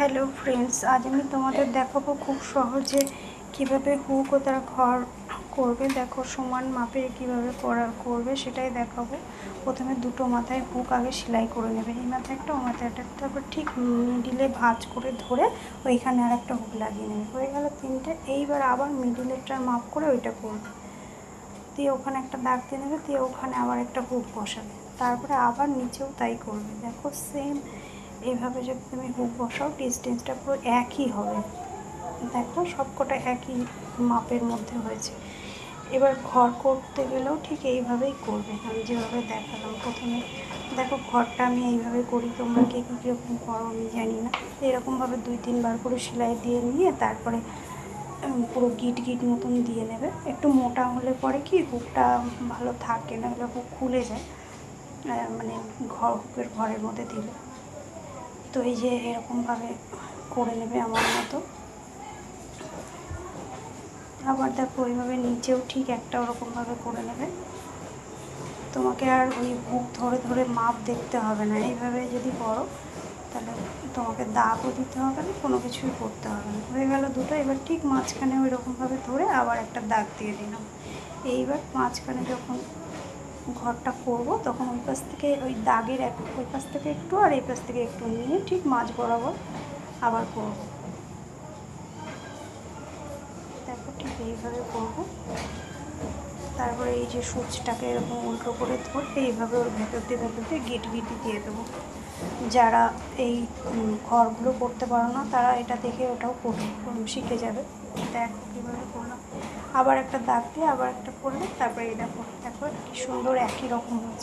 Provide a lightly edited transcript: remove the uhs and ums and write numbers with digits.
Hello friends, আজ আমি তোমাদের দেখাবো খুব সহজে কিভাবে হুক ও তার ঘর করবে। দেখো সমান মাপে কিভাবে করবে সেটাই দেখাবো। প্রথমে দুটো মাথায় হুক আগে সেলাই করে নেবে, এই মাথায় একটা ও মাথায় একটা, তারপর ঠিক মিডিলে ভাঁজ করে ধরে ওইখানে আর একটা হুক লাগিয়ে নেবে। হয়ে গেল তিনটে। এইবার আবার মিডিলেরটার মাপ করে ওইটা করবে, দিয়ে ওখানে একটা দাগ দিয়ে নেবে, দিয়ে ওখানে আবার একটা হুক বসাবে, তারপরে আবার নিচেও তাই করবে। দেখো সেম এইভাবে যদি তুমি হুক বসাও ডিস্টেন্সটা পুরো একই হবে। দেখো সবকটা একই মাপের মধ্যে হয়েছে। এবার ঘর করতে গেলেও ঠিক এইভাবেই করবে, আমি যেভাবে দেখালাম। প্রথমে দেখো ঘরটা আমি এইভাবে করি, তোমরা কে কীরকম করো আমি জানি না। এরকমভাবে 2-3 বার করে সেলাই দিয়ে নিয়ে তারপরে পুরো গিট গিট মতন দিয়ে নেবে। একটু মোটা হলে পরে কি হুকটা ভালো থাকে না, হলে হুক খুলে যায়, মানে হুকের ঘরের মধ্যে দিলে। তো এই যে এরকমভাবে করে নেবে আমার মতো। আবার দেখো ওইভাবে নিচেও ঠিক একটা ওরকমভাবে করে নেবে। তোমাকে আর ওই হুক ধরে ধরে মাপ দেখতে হবে না, এইভাবে যদি করো তাহলে তোমাকে দাগও দিতে হবে না, কোনো কিছুই করতে হবে না। হয়ে গেল দুটো। এবার ঠিক মাঝখানে ওই রকমভাবে ধরে আবার একটা দাগ দিয়ে দিলাম। এইবার মাঝখানে যখন ঘরটা করব তখন ওই পাশ থেকে ওই দাগের ওই পাশ থেকে একটু আর এই পাশ থেকে একটু নিয়ে ঠিক মাঝ বরাবর আবার করব। দেখো ঠিক এইভাবে করব। তারপরে এই যে সূচটাকে এরকম উল্টো করে ধরে এইভাবে ওর ভেতর দিয়ে গিট গিটি দিয়ে দেবো। যারা এই ঘরগুলো করতে পারো না তারা এটা দেখে ওটাও শিখে যাবে। দেখো কীভাবে করলাম। আবার একটা দাগ দিয়ে আবার একটা করলে তারপরে এই দেখো দেখো কি সুন্দর একই রকম হচ্ছে।